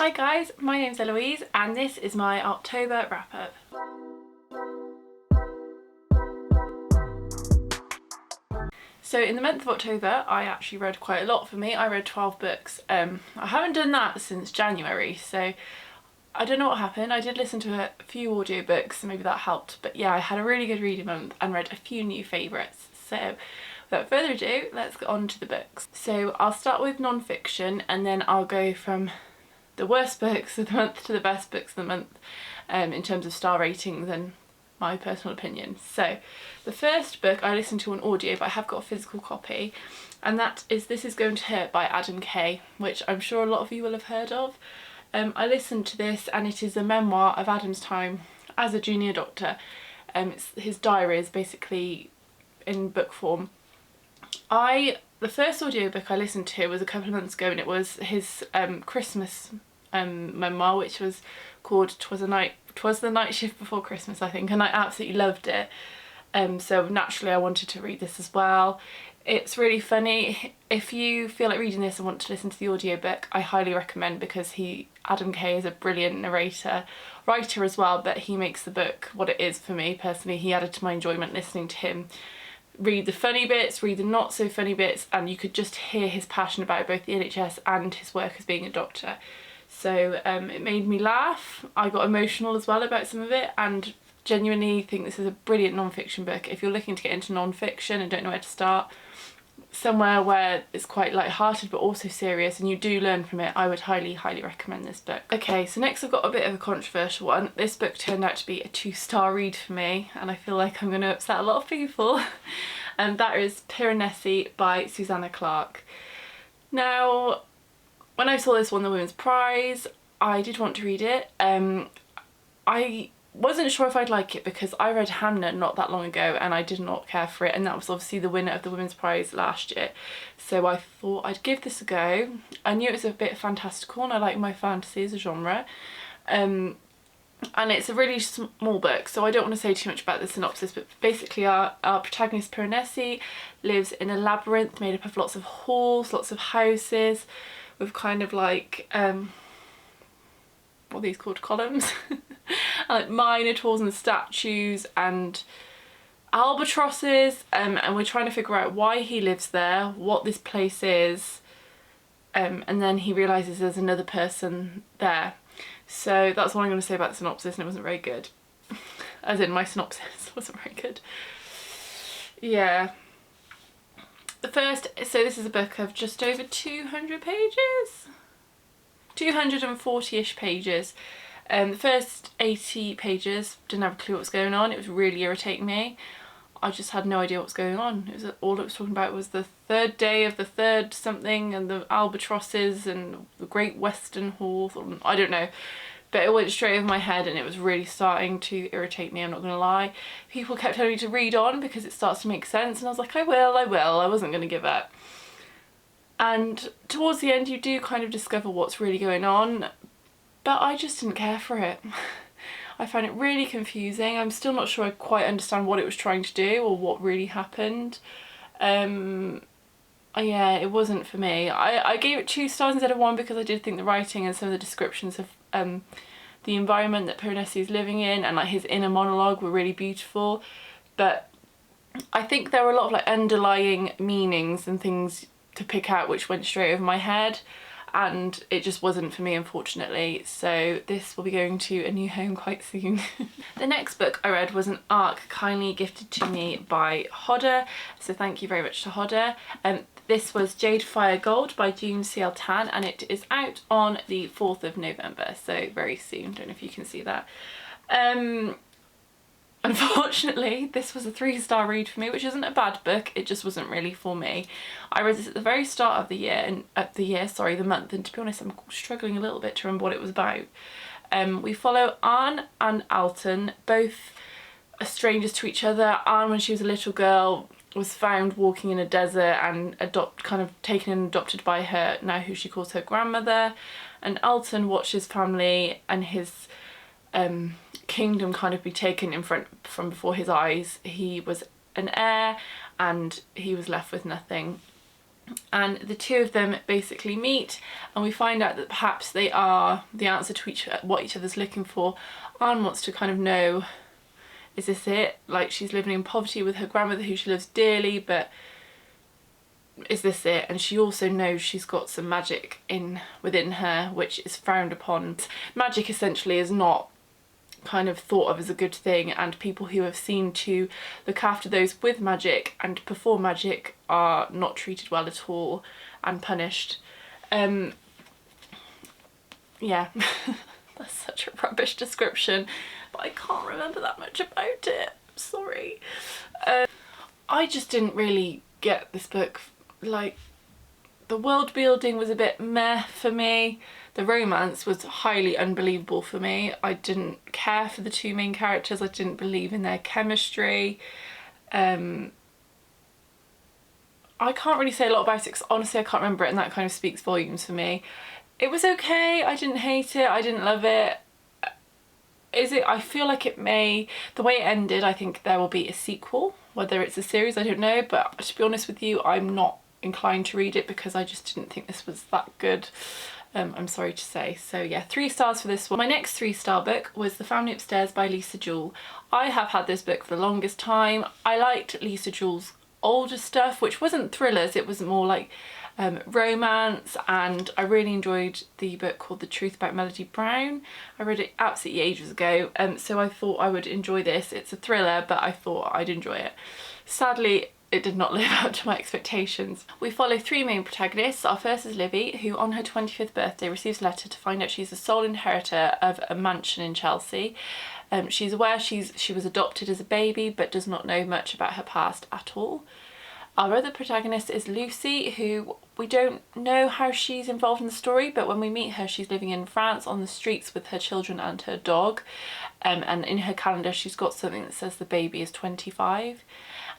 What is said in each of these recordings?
Hi guys, my name's Eloise and this is my October wrap up. So in the month of October I actually read quite a lot for me. I read 12 books. I haven't done that since January, so I don't know what happened. I did listen to a few audiobooks, so maybe that helped, but yeah, I had a really good reading month and read a few new favourites. So without further ado, let's get on to the books. So I'll start with non-fiction and then I'll go from the worst books of the month to the best books of the month in terms of star ratings and my personal opinion. So the first book I listened to on audio, but I have got a physical copy, and that is This Is Going to Hurt by Adam Kay, which I'm sure a lot of you will have heard of. I listened to this and it is a memoir of Adam's time as a junior doctor. His diary is basically in book form. The first audiobook I listened to was a couple of months ago, and it was his Christmas memoir, which was called 'Twas the Night Shift Before Christmas, I think, and I absolutely loved it. So naturally I wanted to read this as well. It's really funny. If you feel like reading this and want to listen to the audiobook, I highly recommend, because Adam Kay is a brilliant writer as well, but he makes the book what it is for me personally. He added to my enjoyment listening to him read the funny bits, read the not so funny bits, and you could just hear his passion about both the NHS and his work as being a doctor. So it made me laugh. I got emotional as well about some of it, and genuinely think this is a brilliant non-fiction book. If you're looking to get into non-fiction and don't know where to start, somewhere where it's quite light-hearted but also serious and you do learn from it, I would highly recommend this book. Okay, so next I've got a bit of a controversial one. This book turned out to be a 2-star read for me, and I feel like I'm going to upset a lot of people, and that is Piranesi by Susanna Clarke. Now, when I saw this won the Women's Prize, I did want to read it. I wasn't sure if I'd like it because I read Hamnet not that long ago and I did not care for it, and that was obviously the winner of the Women's Prize last year. So I thought I'd give this a go. I knew it was a bit fantastical and I like my fantasy as a genre. And it's a really small book, so I don't want to say too much about the synopsis, but basically our protagonist Piranesi lives in a labyrinth made up of lots of halls, lots of houses, with kind of like, what are these called, columns? Like minotaurs and statues and albatrosses, and we're trying to figure out why he lives there, what this place is, and then he realises there's another person there. So that's all I'm going to say about the synopsis, and it wasn't very good. As in, my synopsis wasn't very good. Yeah. So this is a book of just over 200 pages? 240-ish pages. The first 80 pages didn't have a clue what was going on. It was really irritating me. I just had no idea what was going on. All it was talking about was the third day of the third something and the albatrosses and the Great Western Hall. I don't know. But it went straight over my head and it was really starting to irritate me, I'm not going to lie. People kept telling me to read on because it starts to make sense, and I was like, I will. I wasn't going to give up. And towards the end you do kind of discover what's really going on, but I just didn't care for it. I found it really confusing. I'm still not sure I quite understand what it was trying to do or what really happened. Yeah, it wasn't for me. I gave it 2 stars instead of 1 because I did think the writing and some of the descriptions of the environment that Piranesi is living in and like his inner monologue were really beautiful, but I think there were a lot of like underlying meanings and things to pick out which went straight over my head, and it just wasn't for me, unfortunately. So this will be going to a new home quite soon. The next book I read was an ARC kindly gifted to me by Hodder, so thank you very much to Hodder. This was Jade Fire Gold by June C.L. Tan, and it is out on the 4th of November, so very soon. Don't know if you can see that. Unfortunately, this was a 3-star read for me, which isn't a bad book, it just wasn't really for me. I read this at the very start of the month, and to be honest, I'm struggling a little bit to remember what it was about. We follow Anne and Alton, both are strangers to each other. Anne, when she was a little girl, was found walking in a desert and kind of taken and adopted by her, now who she calls her grandmother. And Alton watched his family and his kingdom kind of be taken from before his eyes. He was an heir and he was left with nothing. and the two of them basically meet, and we find out that perhaps they are the answer to what each other's looking for. Anne wants to kind of know, is this it? Like, she's living in poverty with her grandmother who she loves dearly, but is this it? And she also knows she's got some magic within her which is frowned upon. Magic essentially is not kind of thought of as a good thing, and people who have seen to look after those with magic and perform magic are not treated well at all and punished. Yeah, that's such a rubbish description, but I can't remember that much about it. I'm sorry. I just didn't really get this book. Like, the world building was a bit meh for me. The romance was highly unbelievable for me. I didn't care for the two main characters. I didn't believe in their chemistry. I can't really say a lot about it because honestly I can't remember it, and that kind of speaks volumes for me. It was okay. I didn't hate it. I didn't love it. I feel like it may, the way it ended, I think there will be a sequel. Whether it's a series, I don't know, but to be honest with you, I'm not inclined to read it because I just didn't think this was that good. I'm sorry to say. So yeah, 3 stars for this one. My next 3-star book was The Family Upstairs by Lisa Jewell. I have had this book for the longest time. I liked Lisa Jewell's older stuff, which wasn't thrillers, it was more like romance, and I really enjoyed the book called The Truth About Melody Brown. I read it absolutely ages ago, so I thought I would enjoy this. It's a thriller, but I thought I'd enjoy it. Sadly, it did not live up to my expectations. We follow 3 main protagonists. Our first is Libby, who on her 25th birthday receives a letter to find out she's the sole inheritor of a mansion in Chelsea. She's aware she was adopted as a baby, but does not know much about her past at all. Our other protagonist is Lucy, who we don't know how she's involved in the story, but when we meet her, she's living in France on the streets with her children and her dog. And in her calendar, she's got something that says the baby is 25.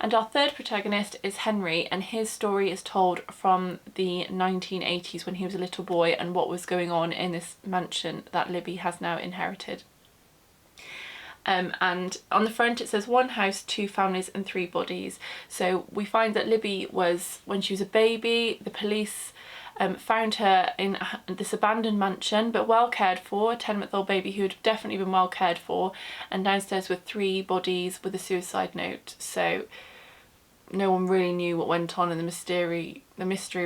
And our third protagonist is Henry, and his story is told from the 1980s when he was a little boy and what was going on in this mansion that Libby has now inherited. And on the front it says 1 house, 2 families and 3 bodies. So we find that Libby was, when she was a baby, the police found her in this abandoned mansion, but well cared for, a 10-month-old baby who had definitely been well cared for, and downstairs with 3 bodies with a suicide note. So no one really knew what went on, and the mystery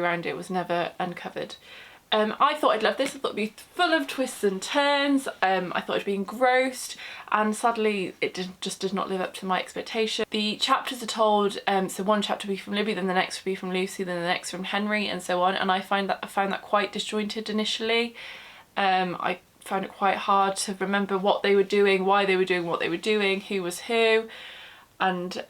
around it was never uncovered. I thought I'd love this. I thought it'd be full of twists and turns. I thought I'd be engrossed, and sadly it just did not live up to my expectation. The chapters are told, so one chapter will be from Libby, then the next will be from Lucy, then the next from Henry, and so on, and I found that quite disjointed initially. I found it quite hard to remember what they were doing, why they were doing what they were doing, who was who, and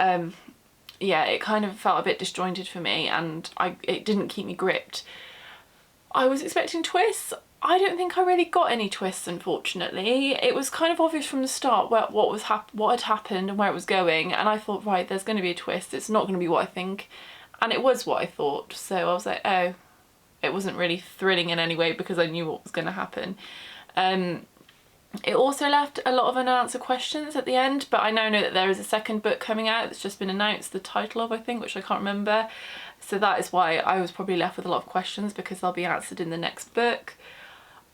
yeah, it kind of felt a bit disjointed for me, and it didn't keep me gripped. I was expecting twists. I don't think I really got any twists, unfortunately. It was kind of obvious from the start what had happened and where it was going, and I thought, right, there's going to be a twist. It's not going to be what I think, and it was what I thought. So I was like, oh, it wasn't really thrilling in any way because I knew what was going to happen. It also left a lot of unanswered questions at the end, but I now know that there is a second book coming out that's just been announced, the title of, I think, which I can't remember. So that is why I was probably left with a lot of questions, because they'll be answered in the next book.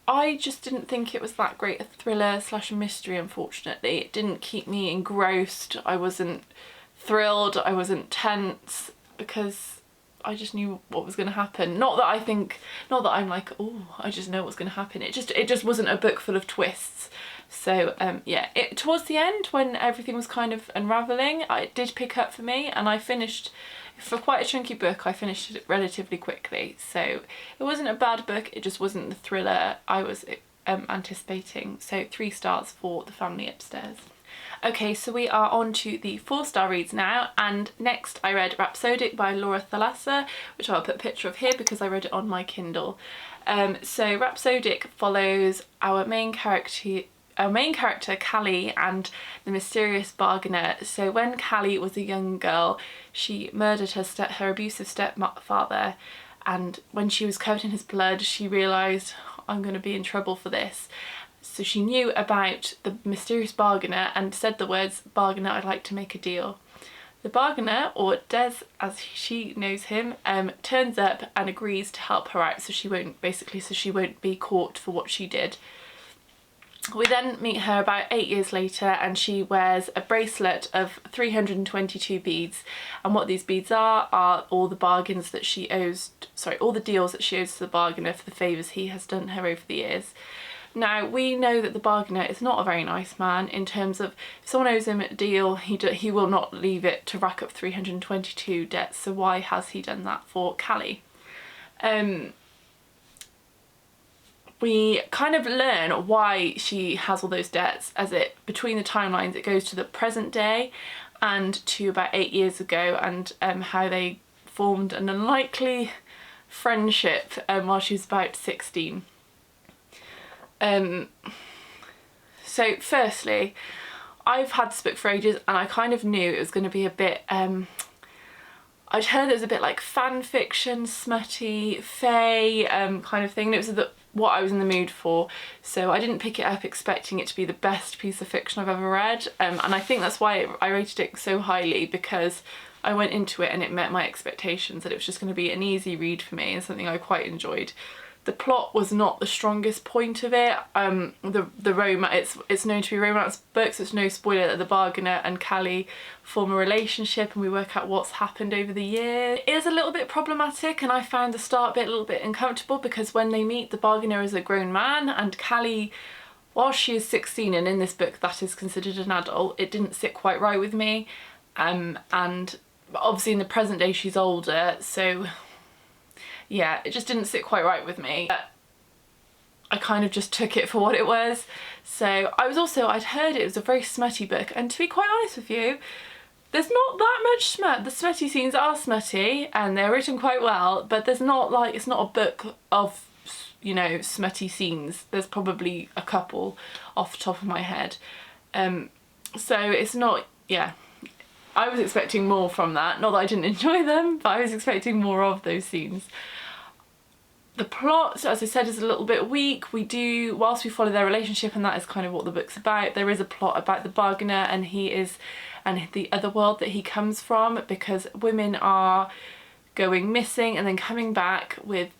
I just didn't think it was that great a thriller / mystery, unfortunately. It didn't keep me engrossed. I wasn't thrilled, I wasn't tense, because I just knew what was going to happen. Not that I'm like, oh, I just know what's going to happen. It just wasn't a book full of twists. So yeah, towards the end, when everything was kind of unravelling, it did pick up for me, and I finished, for quite a chunky book, I finished it relatively quickly. So it wasn't a bad book, it just wasn't the thriller I was anticipating. So 3 stars for The Family Upstairs. Okay, so we are on to the 4-star reads now, and next I read Rhapsodic by Laura Thalassa, which I'll put a picture of here because I read it on my Kindle. So Rhapsodic follows our main character Callie and the mysterious bargainer. So when Callie was a young girl, she murdered her abusive stepfather, and when she was covered in his blood, she realised, I'm going to be in trouble for this. So she knew about the mysterious bargainer and said the words, "Bargainer, I'd like to make a deal." The bargainer, or Des as she knows him, turns up and agrees to help her out so she won't be caught for what she did. We then meet her about 8 years later, and she wears a bracelet of 322 beads, and what these beads are all the bargains that she owes, all the deals that she owes to the bargainer for the favours he has done her over the years. Now, we know that the bargainer is not a very nice man, in terms of if someone owes him a deal, he will not leave it to rack up 322 debts, so why has he done that for Callie? We kind of learn why she has all those debts between the timelines, it goes to the present day and to about 8 years ago, and how they formed an unlikely friendship while she was about 16. So firstly, I've had this book for ages and I kind of knew it was going to be a bit, I'd heard it was a bit like fan fiction, smutty, fae kind of thing, and it was what I was in the mood for, so I didn't pick it up expecting it to be the best piece of fiction I've ever read, and I think that's why I rated it so highly, because I went into it and it met my expectations, that it was just going to be an easy read for me and something I quite enjoyed. The plot was not the strongest point of it. The romance, it's known to be a romance book, so it's no spoiler that the bargainer and Callie form a relationship and we work out what's happened over the years. It is a little bit problematic, and I found the start bit a little bit uncomfortable, because when they meet, the bargainer is a grown man and Callie, while she is 16 and in this book that is considered an adult, it didn't sit quite right with me. And obviously in the present day she's older, so yeah, it just didn't sit quite right with me. I kind of just took it for what it was. So I'd heard it was a very smutty book, and to be quite honest with you, there's not that much smut. The smutty scenes are smutty and they're written quite well, but there's not like, it's not a book of, you know, smutty scenes. There's probably a couple off the top of my head. So it's not, yeah. I was expecting more from that. Not that I didn't enjoy them, but I was expecting more of those scenes. The plot, as I said, is a little bit weak. Whilst we follow their relationship, and that is kind of what the book's about, there is a plot about the bargainer and the other world that he comes from, because women are going missing and then coming back with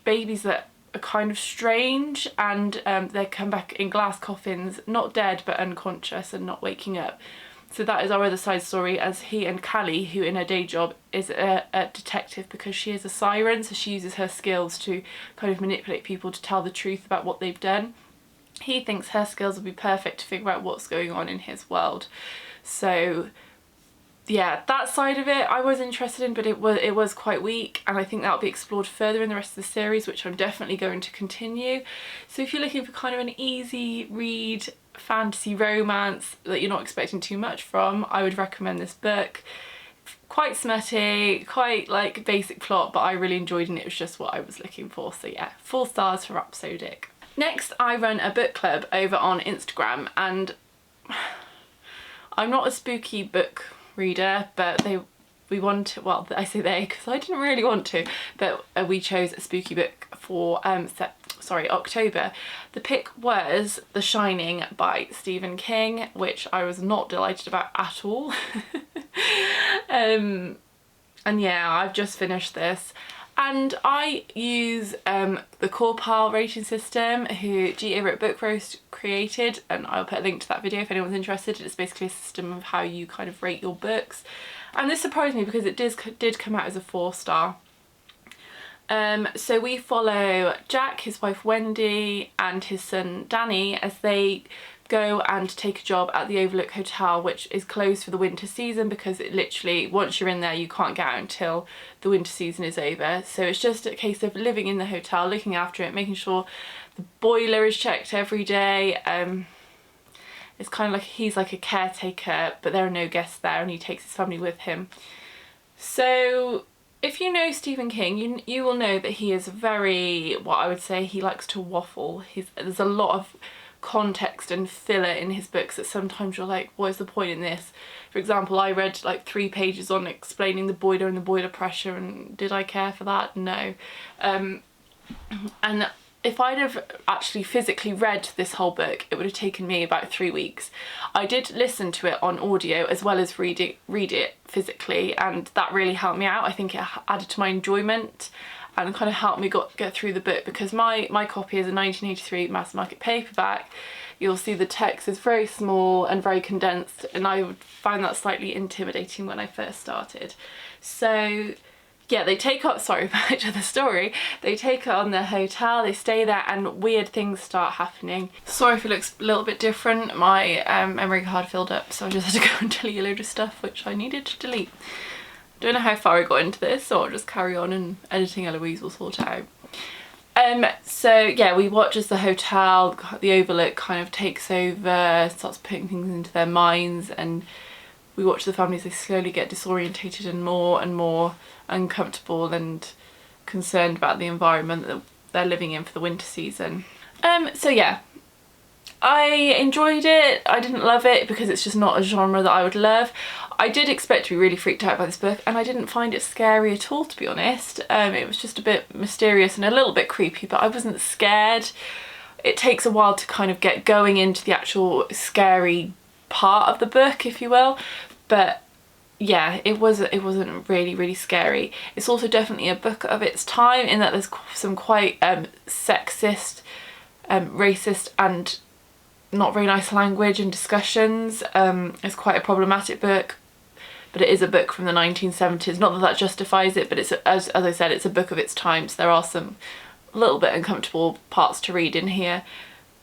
babies that are kind of strange, and they come back in glass coffins, not dead but unconscious and not waking up. So that is our other side story, as he and Callie, who in her day job is a detective because she is a siren, so she uses her skills to kind of manipulate people to tell the truth about what they've done. He thinks her skills will be perfect to figure out what's going on in his world. So yeah, that side of it I was interested in, but it was quite weak, and I think that'll be explored further in the rest of the series, which I'm definitely going to continue. So if you're looking for kind of an easy read, fantasy romance that you're not expecting too much from, I would recommend this book. Quite smutty, quite like basic plot, but I really enjoyed it and it was just what I was looking for. So yeah, 4 stars for Rapsodic. Next, I run a book club over on Instagram, and I'm not a spooky book reader, but we want, well, I say they because I didn't really want to, but we chose a spooky book for October. The pick was The Shining by Stephen King, which I was not delighted about at all. And yeah, I've just finished this, and I use the core pile rating system who G over at Book Roast created, and I'll put a link to that video if anyone's interested. It's basically a system of how you kind of rate your books, and this surprised me because it did come out as a 4-star. So we follow Jack, his wife Wendy, and his son Dani as they go and take a job at the Overlook Hotel, which is closed for the winter season because it literally, once you're in there, you can't get out until the winter season is over. So it's just a case of living in the hotel, looking after it, making sure the boiler is checked every day. It's kind of like he's like a caretaker, but there are no guests there and he takes his family with him. So if you know Stephen King, you will know that he is very, what I would say, he likes to waffle. There's a lot of context and filler in his books that sometimes you're like, what is the point in this? For example, I read like 3 pages on explaining the boiler and the boiler pressure, and did I care for that? No. And if I'd have actually physically read this whole book, it would have taken me about 3 weeks. I did listen to it on audio as well as read it physically, and that really helped me out. I think it added to my enjoyment and kind of helped me get through the book, because my copy is a 1983 mass market paperback. You'll see the text is very small and very condensed, and I would find that slightly intimidating when I first started. So yeah, they take up, sorry, back to the story, they take her on their hotel, they stay there, and weird things start happening. Sorry if it looks a little bit different, my memory card filled up, so I just had to go and delete a load of stuff which I needed to delete. Don't know how far I got into this, so I'll just carry on, and editing Eloise will sort it out. So yeah, we watch as the hotel, the overlook kind of takes over, starts putting things into their minds, and we watch the families, they slowly get disorientated and more uncomfortable and concerned about the environment that they're living in for the winter season. So yeah, I enjoyed it. I didn't love it because it's just not a genre that I would love. I did expect to be really freaked out by this book, and I didn't find it scary at all, to be honest. It was just a bit mysterious and a little bit creepy, but I wasn't scared. It takes a while to kind of get going into the actual scary part of the book, if you will, but yeah, it wasn't really scary. It's also definitely a book of its time in that there's some quite sexist, racist and not very nice language and discussions. It's quite a problematic book, but it is a book from the 1970s. Not that that justifies it, but it's, as I said, it's a book of its time, so there are some little bit uncomfortable parts to read in here.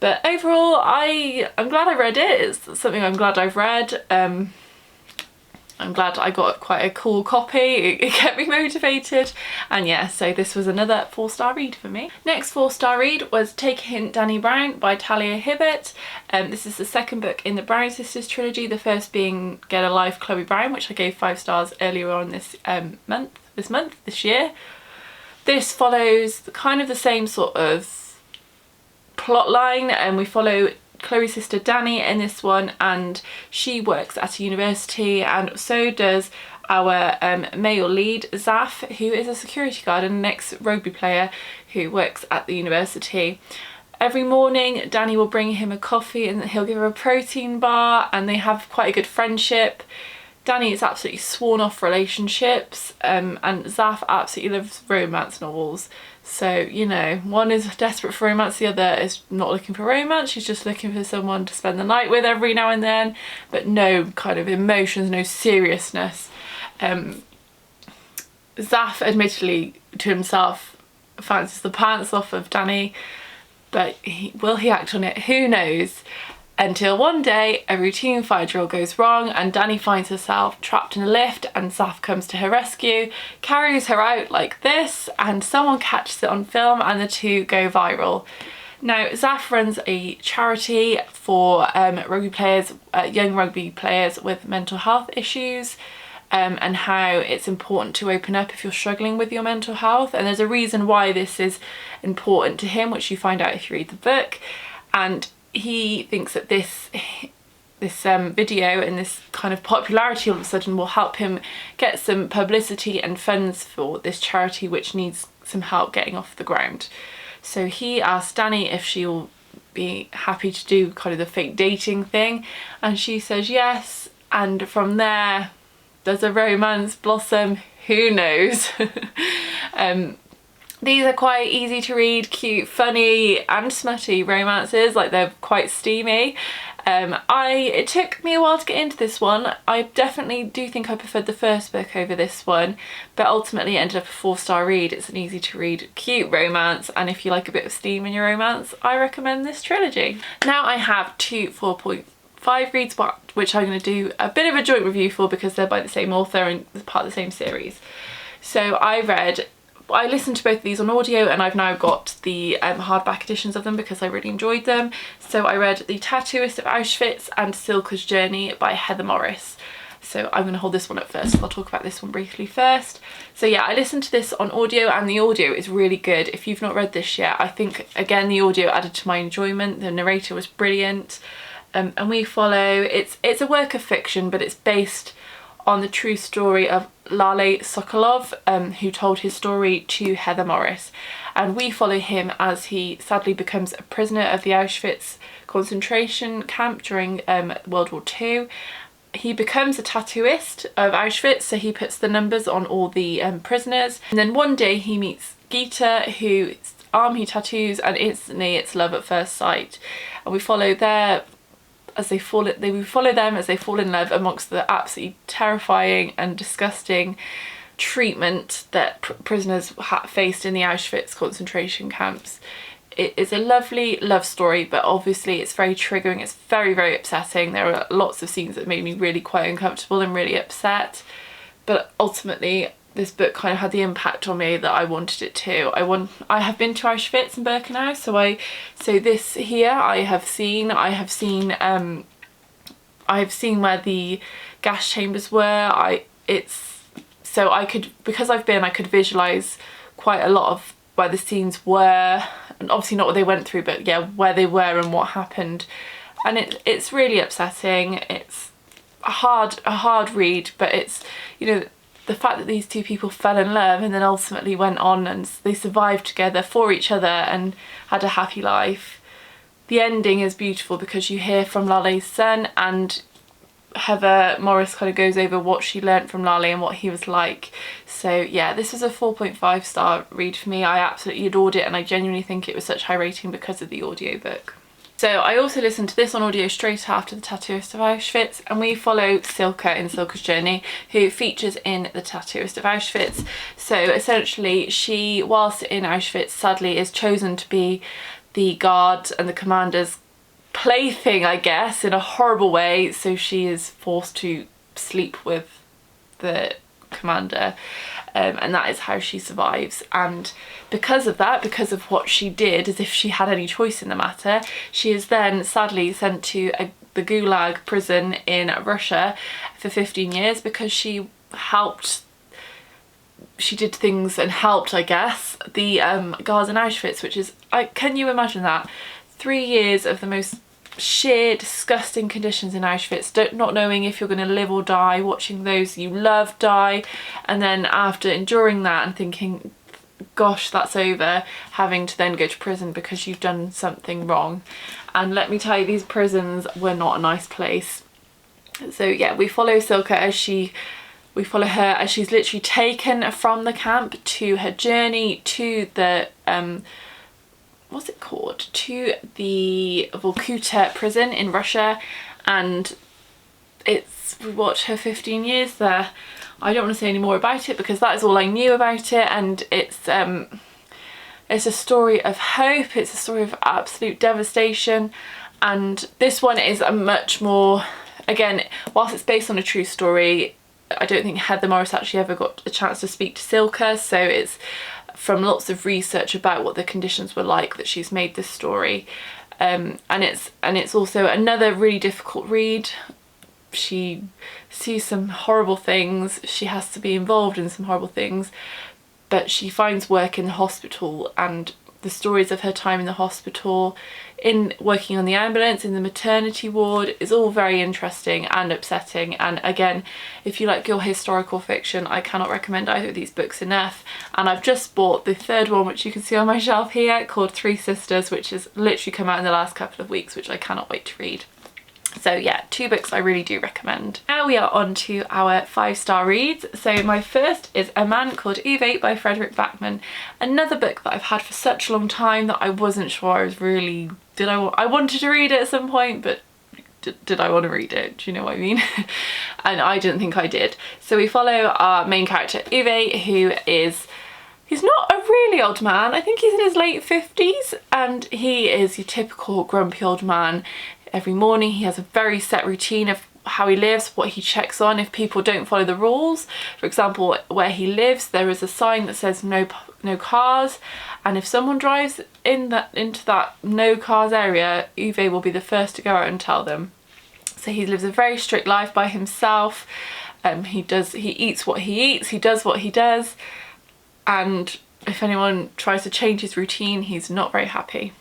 But overall, I'm glad I read it. It's something I'm glad I've read. I'm glad I got quite a cool copy. It kept me motivated. And yeah, so this was another 4-star read for me. Next 4-star read was Take a Hint, Dani Brown by Talia Hibbert. This is the second book in the Brown Sisters trilogy, the first being Get a Life, Chloe Brown, which I gave 5 stars earlier on this year. This follows kind of the same sort of plot line, and we follow Chloe's sister Dani in this one, and she works at a university, and so does our male lead Zaf, who is a security guard and an ex-rugby player who works at the university. Every morning Dani will bring him a coffee and he'll give her a protein bar, and they have quite a good friendship. Dani is absolutely sworn off relationships, and Zaf absolutely loves romance novels. So, you know, one is desperate for romance, the other is not looking for romance, she's just looking for someone to spend the night with every now and then, but no kind of emotions, no seriousness. Zaf, admittedly to himself, fancies the pants off of Dani, but will he act on it? Who knows? Until one day a routine fire drill goes wrong and Dani finds herself trapped in a lift, and Zaf comes to her rescue, carries her out like this, and someone catches it on film and the two go viral. Now, Zaf runs a charity for rugby players, young rugby players with mental health issues, and how it's important to open up if you're struggling with your mental health, and there's a reason why this is important to him, which you find out if you read the book. And he thinks that this video and this kind of popularity all of a sudden will help him get some publicity and funds for this charity, which needs some help getting off the ground. So he asked Dani if she'll be happy to do kind of the fake dating thing, and she says yes, and from there does a romance blossom? Who knows? These are quite easy to read, cute, funny and smutty romances, like they're quite steamy. It took me a while to get into this one. I definitely do think I preferred the first book over this one, but ultimately it ended up a 4-star read. It's an easy to read, cute romance, and if you like a bit of steam in your romance, I recommend this trilogy. Now I have 2 4.5 reads, which I'm going to do a bit of a joint review for because they're by the same author and part of the same series. So I listened to both of these on audio, and I've now got the hardback editions of them because I really enjoyed them. So I read The Tattooist of Auschwitz and Cilka's Journey by Heather Morris. So I'm going to hold this one up first. I'll talk about this one briefly first. So yeah, I listened to this on audio, and the audio is really good. If you've not read this yet, I think again the audio added to my enjoyment. The narrator was brilliant, and we follow, it's a work of fiction, but it's based on the true story of Lale Sokolov, who told his story to Heather Morris. And we follow him as he sadly becomes a prisoner of the Auschwitz concentration camp during World War II. He becomes a tattooist of Auschwitz, so he puts the numbers on all the prisoners. And then one day he meets Gita, whose arm he tattoos, and instantly it's love at first sight. And we follow them as they fall in love amongst the absolutely terrifying and disgusting treatment that prisoners faced in the Auschwitz concentration camps. It is a lovely love story, but obviously it's very triggering. It's very, very upsetting. There are lots of scenes that made me really quite uncomfortable and really upset, but ultimately this book kind of had the impact on me that I wanted it to. I have been to Auschwitz and Birkenau, so this here I have seen where the gas chambers were. Because I've been, I could visualize quite a lot of where the scenes were, and obviously not what they went through, but yeah, where they were and what happened. And it's really upsetting. It's a hard read, but it's, you know, the fact that these two people fell in love and then ultimately went on and they survived together for each other and had a happy life. The ending is beautiful because you hear from Lale's son, and Heather Morris kind of goes over what she learnt from Lale and what he was like. So yeah, this was a 4.5 star read for me. I absolutely adored it, and I genuinely think it was such high rating because of the audiobook. So I also listened to this on audio straight after the Tattooist of Auschwitz, and we follow Cilka in Cilka's journey, who features in the Tattooist of Auschwitz. So essentially she, whilst in Auschwitz, sadly is chosen to be the guard and the commander's plaything, I guess, in a horrible way. So she is forced to sleep with the commander, and that is how she survives. And because of that, because of what she did, as if she had any choice in the matter, she is then sadly sent to the Gulag prison in Russia for 15 years because she did things and helped, I guess, the guards in Auschwitz, which is, can you imagine that? 3 years of the most sheer disgusting conditions in Auschwitz, not knowing if you're going to live or die, watching those you love die, and then after enduring that and thinking, gosh, that's over, having to then go to prison because you've done something wrong. And let me tell you, these prisons were not a nice place. So yeah, we follow Cilka as she's literally taken from the camp to her journey to the what's it called, to the Vorkuta prison in Russia, and we watched her 15 years there. I don't want to say any more about it because that is all I knew about it, and it's a story of hope, it's a story of absolute devastation. And this one is a much more, again, whilst it's based on a true story, I don't think Heather Morris actually ever got a chance to speak to Cilka, so it's from lots of research about what the conditions were like that she's made this story. And it's also another really difficult read. She sees some horrible things, she has to be involved in some horrible things, but she finds work in the hospital, and the stories of her time in the hospital, in working on the ambulance, in the maternity ward, is all very interesting and upsetting. And again, if you like your historical fiction, I cannot recommend either of these books enough. And I've just bought the third one, which you can see on my shelf here, called Three Sisters, which has literally come out in the last couple of weeks, which I cannot wait to read. So yeah, 2 books I really do recommend. Now we are on to our 5-star reads. So my first is A Man Called Ove by Frederick Backman. Another book that I've had for such a long time that I wasn't sure I was really, I wanted to read it at some point, but did I want to read it? Do you know what I mean? And I didn't think I did. So we follow our main character Ove, he's not a really old man. I think he's in his late 50s, and he is your typical grumpy old man. Every morning he has a very set routine of how he lives, what he checks on if people don't follow the rules. For example, where he lives there is a sign that says no cars, and if someone drives into that no cars area, Ove will be the first to go out and tell them. So he lives a very strict life by himself. He eats what he eats, he does what he does, and if anyone tries to change his routine, he's not very happy.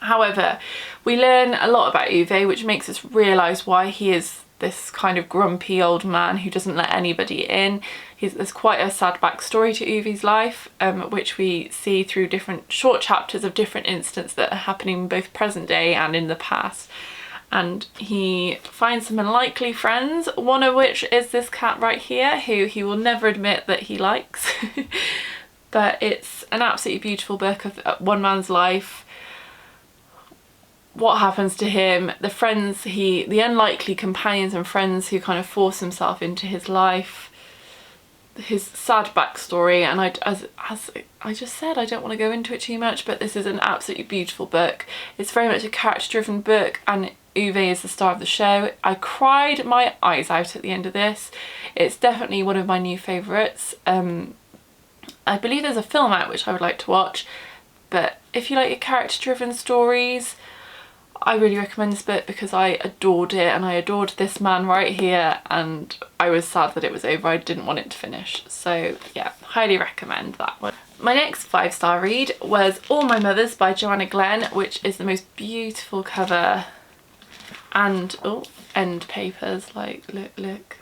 However, we learn a lot about Ove, which makes us realise why he is this kind of grumpy old man who doesn't let anybody in. There's quite a sad backstory to Ove's life, which we see through different short chapters of different incidents that are happening both present day and in the past. And he finds some unlikely friends, one of which is this cat right here, who he will never admit that he likes. But it's an absolutely beautiful book of one man's life, what happens to him, the friends the unlikely companions and friends who kind of force himself into his life, his sad backstory. And as I just said, I don't want to go into it too much, but this is an absolutely beautiful book. It's very much a character-driven book, and Ove is the star of the show. I cried my eyes out at the end of this. It's definitely one of my new favourites. I believe there's a film out which I would like to watch, but if you like your character-driven stories, I really recommend this book because I adored it, and I adored this man right here, and I was sad that it was over. I didn't want it to finish. So yeah, highly recommend that one. My next 5-star read was All My Mothers by Joanna Glenn, which is the most beautiful cover and end papers, like look.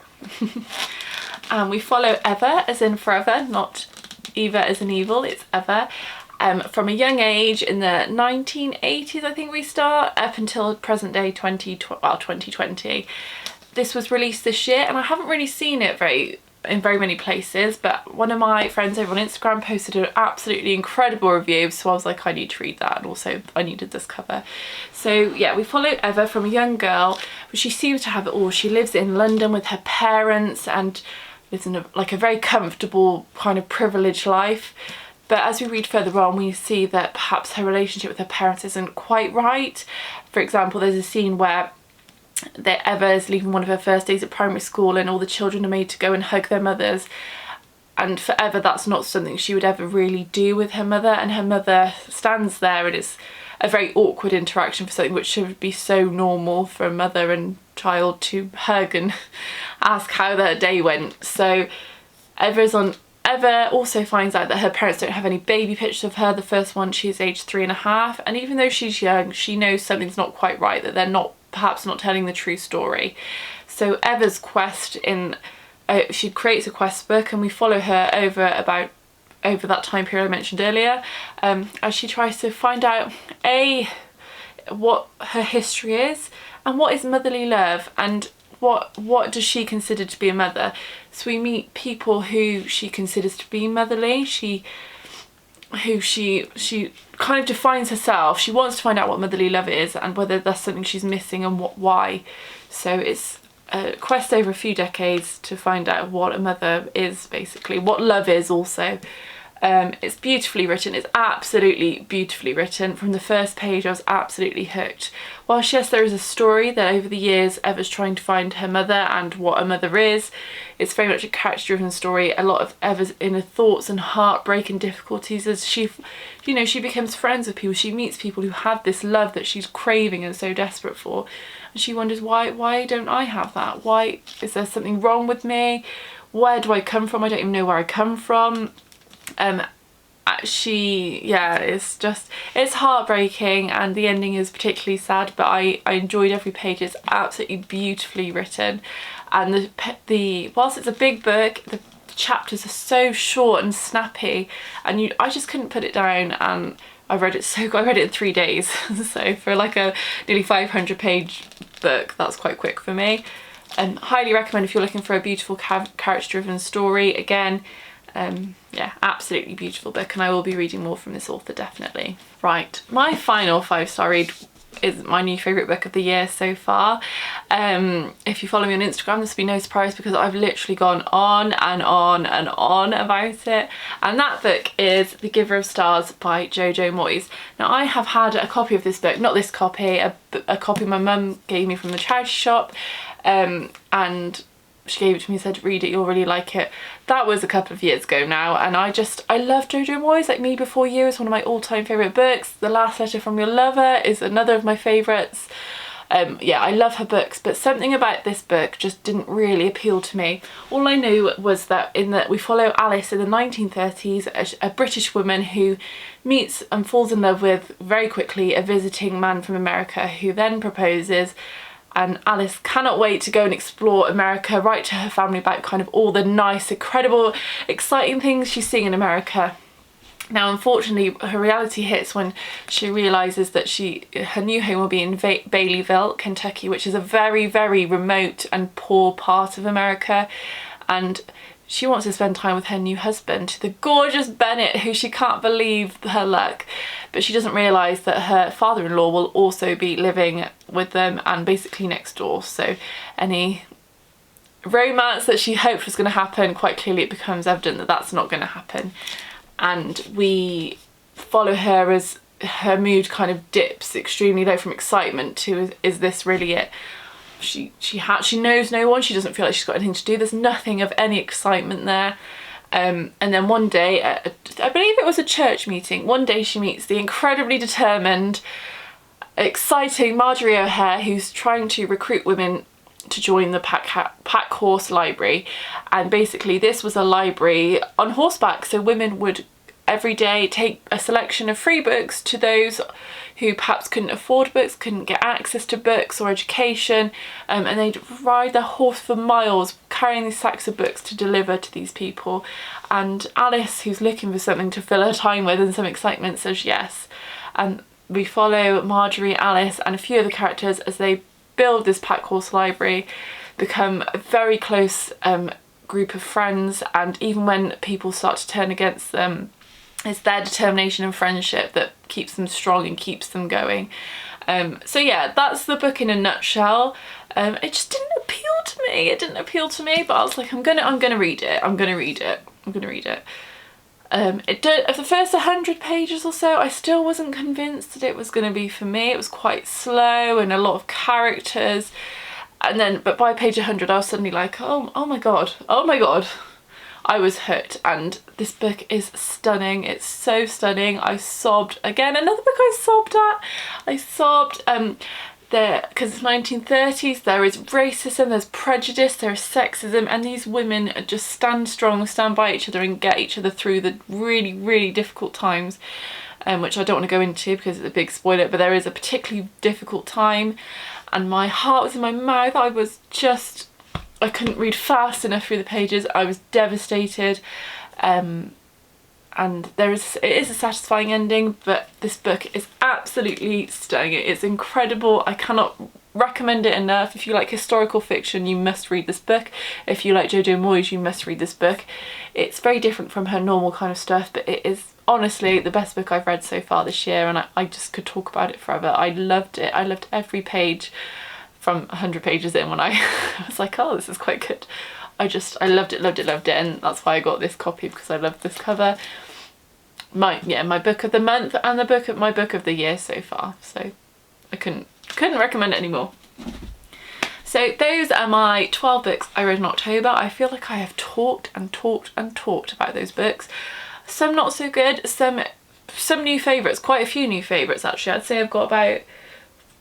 And we follow Eva as in forever, not Eva as in evil, it's Eva. From a young age in the 1980s, I think we start, up until present day 2020. This was released this year, and I haven't really seen it in very many places, but one of my friends over on Instagram posted an absolutely incredible review, so I was like, I need to read that, and also I needed this cover. So yeah, we follow Eva from a young girl, but she seems to have it all. She lives in London with her parents and lives in a very comfortable kind of privileged life. But as we read further on, we see that perhaps her relationship with her parents isn't quite right. For example, there's a scene where Eva is leaving one of her first days at primary school, and all the children are made to go and hug their mothers. And for Eva, that's not something she would ever really do with her mother. And her mother stands there, and it's a very awkward interaction for something which should be so normal for a mother and child to hug and ask how their day went. So Eva also finds out that her parents don't have any baby pictures of her. The first one, she's aged 3.5, and even though she's young, she knows something's not quite right, that they're perhaps not telling the true story. So Eva's quest she creates a quest book, and we follow her over that time period I mentioned earlier, as she tries to find out what her history is, and what is motherly love, and what does she consider to be a mother. So we meet people who she considers to be motherly, who she kind of defines herself. She wants to find out what motherly love is and whether that's something she's missing, and why. So it's a quest over a few decades to find out what a mother is, basically, what love is also. It's beautifully written. It's absolutely beautifully written. From the first page I was absolutely hooked. Whilst yes, there is a story that over the years Eva's trying to find her mother and what a mother is, it's very much a character-driven story. A lot of Eva's inner thoughts and heartbreak and difficulties as she becomes friends with people. She meets people who have this love that she's craving and so desperate for, and she wonders, why don't I have that? Why is there something wrong with me? Where do I come from? I don't even know where I come from. It's heartbreaking, and the ending is particularly sad, but I enjoyed every page. It's absolutely beautifully written, and whilst it's a big book, the chapters are so short and snappy, and I just couldn't put it down, and I read it in 3 days. So for like a nearly 500-page book, that's quite quick for me. Highly recommend if you're looking for a beautiful character-driven story. Again, yeah, absolutely beautiful book, and I will be reading more from this author, definitely. Right, my final 5-star read is my new favourite book of the year so far. If you follow me on Instagram, this will be no surprise because I've literally gone on and on and on about it, and that book is The Giver of Stars by Jojo Moyes. Now, I have had a copy of this book, not this copy, a copy my mum gave me from the charity shop, and she gave it to me and said, read it, you'll really like it. That was a couple of years ago now, and I love Jojo Moyes. Like Me Before You is one of my all-time favourite books. The Last Letter from Your Lover is another of my favourites. Yeah, I love her books, but something about this book just didn't really appeal to me. All I knew was that we follow Alice in the 1930s, a British woman who meets and falls in love with, very quickly, a visiting man from America who then proposes, and Alice cannot wait to go and explore America, write to her family about kind of all the nice, incredible, exciting things she's seeing in America. Now, unfortunately, her reality hits when she realises that her new home will be in Baileyville, Kentucky, which is a very, very remote and poor part of America. And she wants to spend time with her new husband, the gorgeous Bennett, who she can't believe her luck. But she doesn't realise that her father-in-law will also be living with them and basically next door. So any romance that she hoped was going to happen, quite clearly it becomes evident that that's not going to happen. And we follow her as her mood kind of dips extremely low from excitement to, is this really it? She knows no one, she doesn't feel like she's got anything to do, there's nothing of any excitement there. And then one day, I believe it was a church meeting, one day she meets the incredibly determined, exciting Marjorie O'Hare, who's trying to recruit women to join the pack horse library. And basically this was a library on horseback, so women would every day take a selection of free books to those who perhaps couldn't afford books, couldn't get access to books or education, and they'd ride their horse for miles carrying these sacks of books to deliver to these people. And Alice, who's looking for something to fill her time with and some excitement, says yes. And we follow Marjorie, Alice and a few other characters as they build this pack horse library, become a very close group of friends, and even when people start to turn against them, it's their determination and friendship that keeps them strong and keeps them going. So yeah, that's the book in a nutshell. It just didn't appeal to me. It didn't appeal to me, but I was like, I'm gonna read it. I'm gonna read it. Of the first 100 pages or so, I still wasn't convinced that it was going to be for me. It was quite slow and a lot of characters, and then but by page 100 I was suddenly like, oh my god, I was hooked. And this book is stunning. It's so stunning. I sobbed again. Another book I sobbed at. I sobbed because it's 1930s, there is racism, there's prejudice, there is sexism, and these women just stand strong, stand by each other and get each other through the really, really difficult times, which I don't want to go into because it's a big spoiler, but there is a particularly difficult time and my heart was in my mouth. I couldn't read fast enough through the pages. I was devastated. And it is a satisfying ending, but this book is absolutely stunning. It's incredible. I cannot recommend it enough. If you like historical fiction, you must read this book. If you like Jojo Moyes, you must read this book. It's very different from her normal kind of stuff, but it is honestly the best book I've read so far this year, and I just could talk about it forever. I loved it. I loved every page from 100 pages in when I was like, oh, this is quite good. I loved it, and that's why I got this copy, because I loved this cover. My book of the month and my book of the year so far, so I couldn't recommend it anymore. So those are my 12 books I read in October. I feel like I have talked about those books. Some not so good, some new favourites, quite a few new favourites actually. I'd say I've got about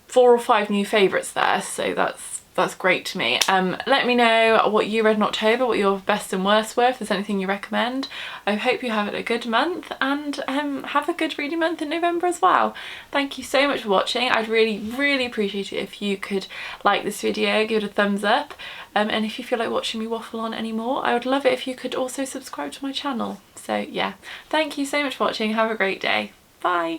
4 or 5 new favourites there, so that's great to me. Let me know what you read in October, what your best and worst were, if there's anything you recommend. I hope you have a good month, and have a good reading month in November as well. Thank you so much for watching. I'd really appreciate it if you could like this video, give it a thumbs up, and if you feel like watching me waffle on anymore, I would love it if you could also subscribe to my channel. So yeah, thank you so much for watching. Have a great day. Bye.